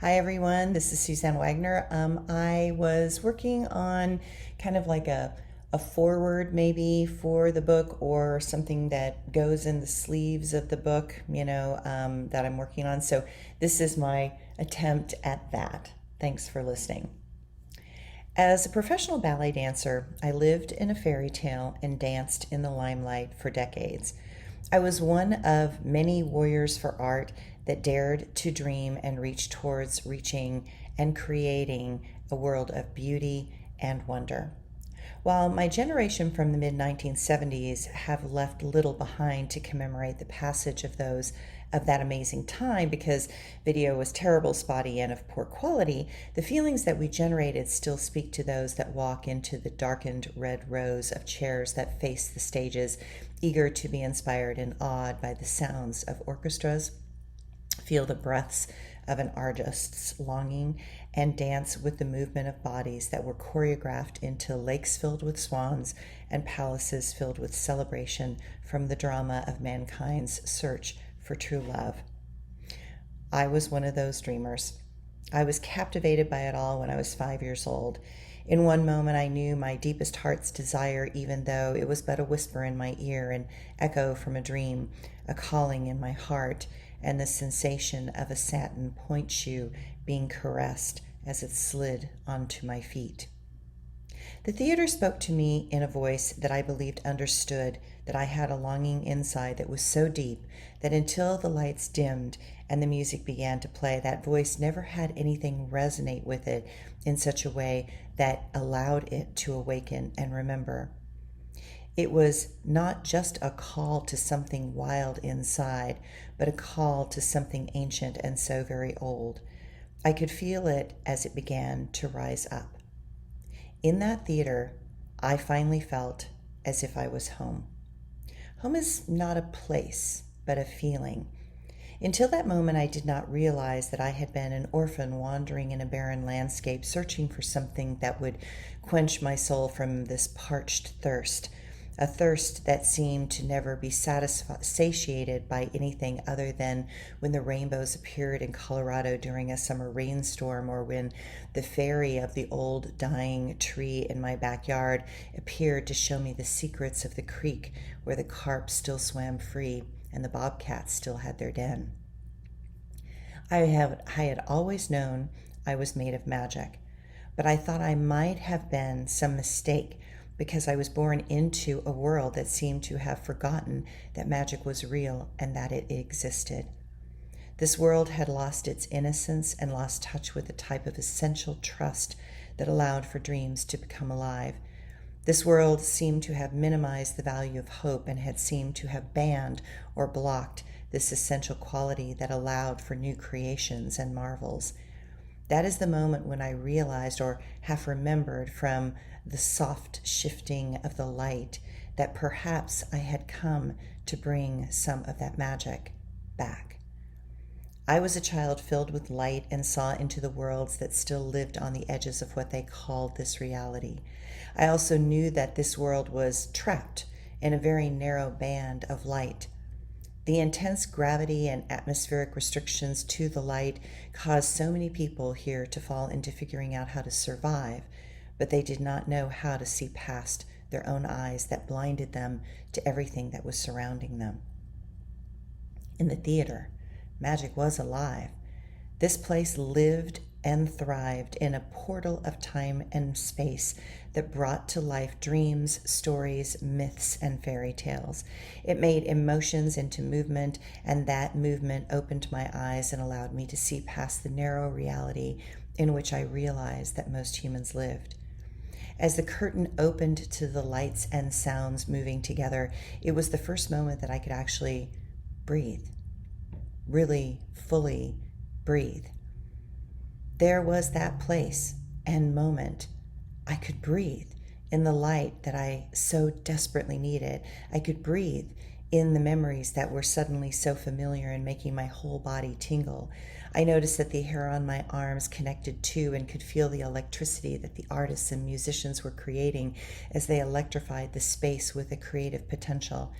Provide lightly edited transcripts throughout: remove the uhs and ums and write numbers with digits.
Hi, everyone. This is Suzanne Wagner. I was working on kind of like a foreword maybe for the book or something that goes in the sleeves of the book, that I'm working on. So this is my attempt at that. Thanks for listening. As a professional ballet dancer, I lived in a fairy tale and danced in the limelight for decades. I was one of many warriors for art that dared to dream and reach towards reaching and creating a world of beauty and wonder. While my generation from the mid 1970s have left little behind to commemorate the passage of those of that amazing time because video was terrible, spotty, and of poor quality, the feelings that we generated still speak to those that walk into the darkened red rows of chairs that face the stages, eager to be inspired and awed by the sounds of orchestras, feel the breaths of an artist's longing, and dance with the movement of bodies that were choreographed into lakes filled with swans and palaces filled with celebration from the drama of mankind's search for true love. I was one of those dreamers. I was captivated by it all when I was 5 years old. In one moment, I knew my deepest heart's desire, even though it was but a whisper in my ear, an echo from a dream, a calling in my heart, and the sensation of a satin point shoe being caressed as it slid onto my feet. The theater spoke to me in a voice that I believed understood that I had a longing inside that was so deep that until the lights dimmed and the music began to play, that voice never had anything resonate with it in such a way that allowed it to awaken and remember. It was not just a call to something wild inside, but a call to something ancient and so very old. I could feel it as it began to rise up. In that theater, I finally felt as if I was home. Home is not a place, but a feeling. Until that moment, I did not realize that I had been an orphan wandering in a barren landscape, searching for something that would quench my soul from this parched thirst, a thirst that seemed to never be satiated by anything other than when the rainbows appeared in Colorado during a summer rainstorm, or when the fairy of the old dying tree in my backyard appeared to show me the secrets of the creek where the carp still swam free and the bobcats still had their den. I had always known I was made of magic, but I thought I might have been some mistake because I was born into a world that seemed to have forgotten that magic was real and that it existed. This world had lost its innocence and lost touch with the type of essential trust that allowed for dreams to become alive. This world seemed to have minimized the value of hope and had seemed to have banned or blocked this essential quality that allowed for new creations and marvels. That is the moment when I realized, or half remembered from the soft shifting of the light, that perhaps I had come to bring some of that magic back. I was a child filled with light and saw into the worlds that still lived on the edges of what they called this reality. I also knew that this world was trapped in a very narrow band of light. The intense gravity and atmospheric restrictions to the light caused so many people here to fall into figuring out how to survive, but they did not know how to see past their own eyes that blinded them to everything that was surrounding them. In the theater, magic was alive. This place lived and thrived in a portal of time and space that brought to life dreams, stories, myths, and fairy tales. It made emotions into movement, and that movement opened my eyes and allowed me to see past the narrow reality in which I realized that most humans lived. As the curtain opened to the lights and sounds moving together, it was the first moment that I could actually breathe, really fully breathe. There was that place and moment. I could breathe in the light that I so desperately needed. I could breathe in the memories that were suddenly so familiar and making my whole body tingle. I noticed that the hair on my arms connected to and could feel the electricity that the artists and musicians were creating as they electrified the space with a creative potential.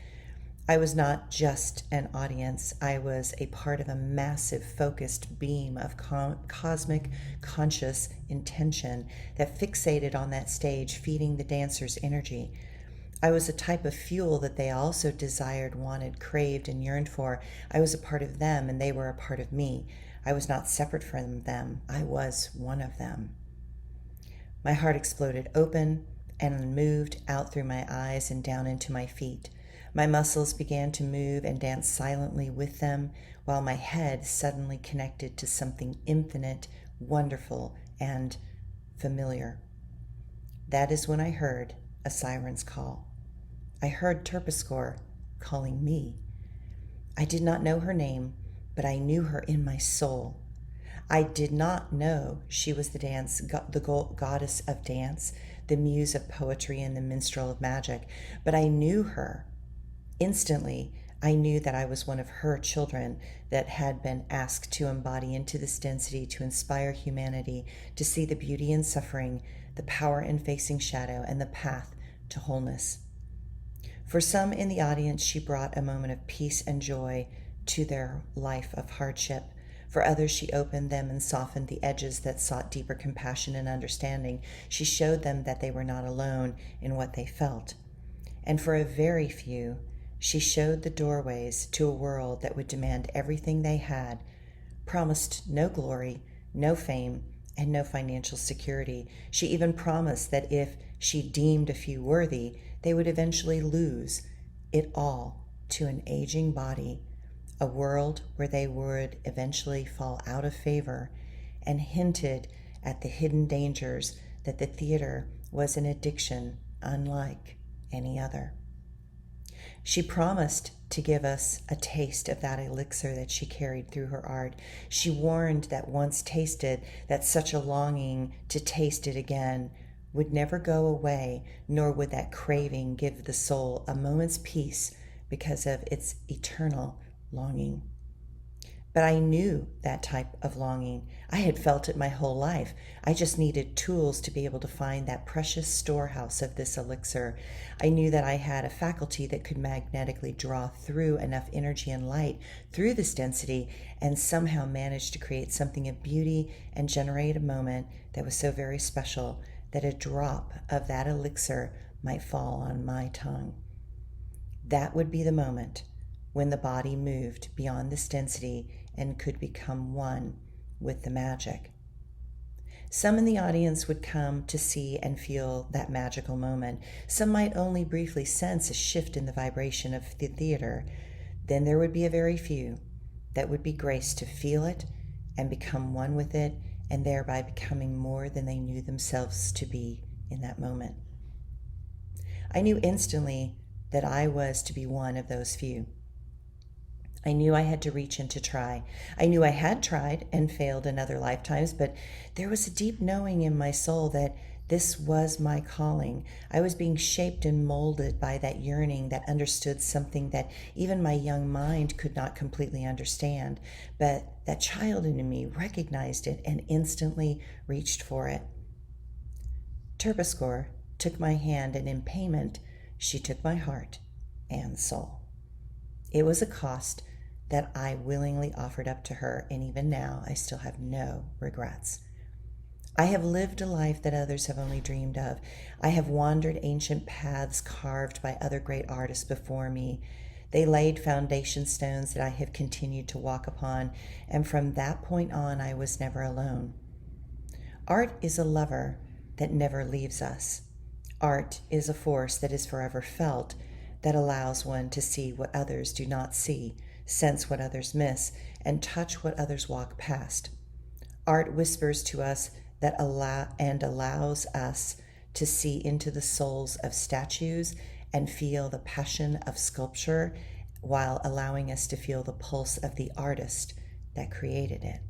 I was not just an audience. I was a part of a massive focused beam of cosmic conscious intention that fixated on that stage, feeding the dancers' energy. I was a type of fuel that they also desired, wanted, craved, and yearned for. I was a part of them, and they were a part of me. I was not separate from them. I was one of them. My heart exploded open and moved out through my eyes and down into my feet. My muscles began to move and dance silently with them, while my head suddenly connected to something infinite, wonderful, and familiar. That is when I heard a siren's call. I heard Terpsichore calling me. I did not know her name, but I knew her in my soul. I did not know she was the goddess of dance, the muse of poetry, and the minstrel of magic, but I knew her. Instantly, I knew that I was one of her children that had been asked to embody into this density, to inspire humanity, to see the beauty in suffering, the power in facing shadow, and the path to wholeness. For some in the audience, she brought a moment of peace and joy to their life of hardship. For others, she opened them and softened the edges that sought deeper compassion and understanding. She showed them that they were not alone in what they felt. And for a very few, she showed the doorways to a world that would demand everything they had, promised no glory, no fame, and no financial security. She even promised that if she deemed a few worthy, they would eventually lose it all to an aging body, a world where they would eventually fall out of favor, and hinted at the hidden dangers that the theater was an addiction unlike any other. She promised to give us a taste of that elixir that she carried through her art. She warned that once tasted, that such a longing to taste it again would never go away, nor would that craving give the soul a moment's peace because of its eternal longing. But I knew that type of longing. I had felt it my whole life. I just needed tools to be able to find that precious storehouse of this elixir. I knew that I had a faculty that could magnetically draw through enough energy and light through this density and somehow manage to create something of beauty and generate a moment that was so very special that a drop of that elixir might fall on my tongue. That would be the moment when the body moved beyond this density and could become one with the magic. Some in the audience would come to see and feel that magical moment. Some might only briefly sense a shift in the vibration of the theater. Then there would be a very few that would be graced to feel it and become one with it, and thereby becoming more than they knew themselves to be in that moment. I knew instantly that I was to be one of those few. I knew I had to reach and to try. I knew I had tried and failed in other lifetimes, but there was a deep knowing in my soul that this was my calling. I was being shaped and molded by that yearning that understood something that even my young mind could not completely understand. But that child in me recognized it and instantly reached for it. Terpsichore took my hand, and in payment, she took my heart and soul. It was a cost that I willingly offered up to her, and even now I still have no regrets. I have lived a life that others have only dreamed of. I have wandered ancient paths carved by other great artists before me. They laid foundation stones that I have continued to walk upon, and from that point on I was never alone. Art is a lover that never leaves us. Art is a force that is forever felt, that allows one to see what others do not see, sense what others miss, and touch what others walk past. Art whispers to us that allows us to see into the souls of statues and feel the passion of sculpture, while allowing us to feel the pulse of the artist that created it.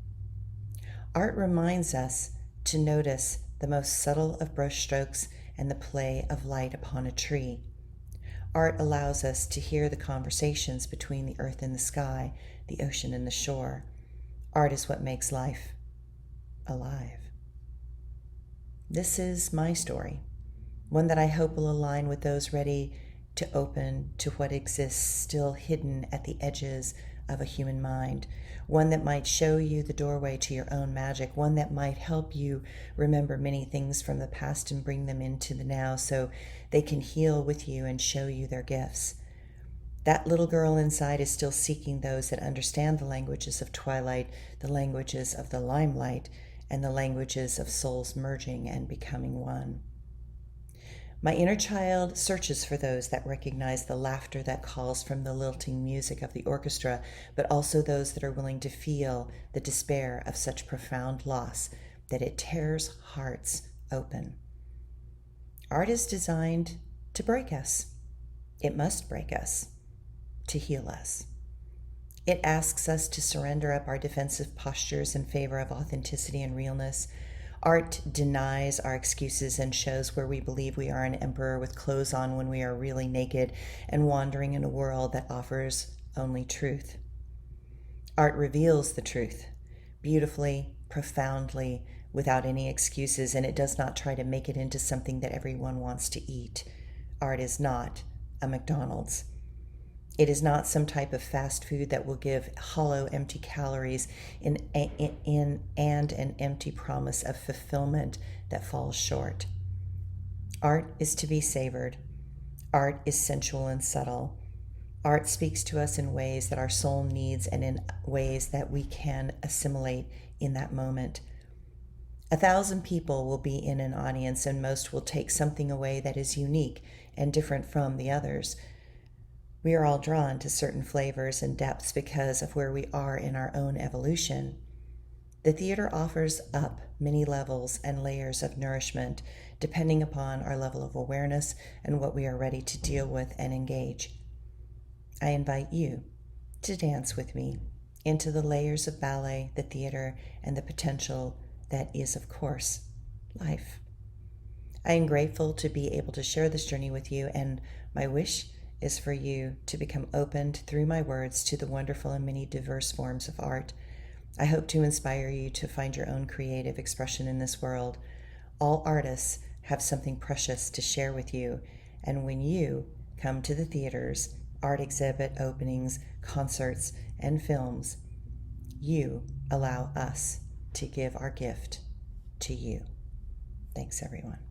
Art reminds us to notice the most subtle of brushstrokes and the play of light upon a tree. Art allows us to hear the conversations between the earth and the sky, the ocean and the shore. Art is what makes life alive. This is my story, one that I hope will align with those ready to open to what exists still hidden at the edges of a human mind, one that might show you the doorway to your own magic, one that might help you remember many things from the past and bring them into the now so they can heal with you and show you their gifts. That little girl inside is still seeking those that understand the languages of twilight, the languages of the limelight, and the languages of souls merging and becoming one. My inner child searches for those that recognize the laughter that calls from the lilting music of the orchestra, but also those that are willing to feel the despair of such profound loss that it tears hearts open. Art is designed to break us. It must break us to heal us. It asks us to surrender up our defensive postures in favor of authenticity and realness. Art denies our excuses and shows where we believe we are an emperor with clothes on when we are really naked and wandering in a world that offers only truth. Art reveals the truth beautifully, profoundly, without any excuses, and it does not try to make it into something that everyone wants to eat. Art is not a McDonald's. It is not some type of fast food that will give hollow, empty calories and an empty promise of fulfillment that falls short. Art is to be savored. Art is sensual and subtle. Art speaks to us in ways that our soul needs and in ways that we can assimilate in that moment. 1,000 people will be in an audience, and most will take something away that is unique and different from the others. We are all drawn to certain flavors and depths because of where we are in our own evolution. The theater offers up many levels and layers of nourishment depending upon our level of awareness and what we are ready to deal with and engage. I invite you to dance with me into the layers of ballet, the theater, and the potential that is, of course, life. I am grateful to be able to share this journey with you, and my wish is for you to become opened through my words to the wonderful and many diverse forms of art. I hope to inspire you to find your own creative expression in this world. All artists have something precious to share with you, and when you come to the theaters, art exhibit openings, concerts, and films, you allow us to give our gift to you. Thanks, everyone.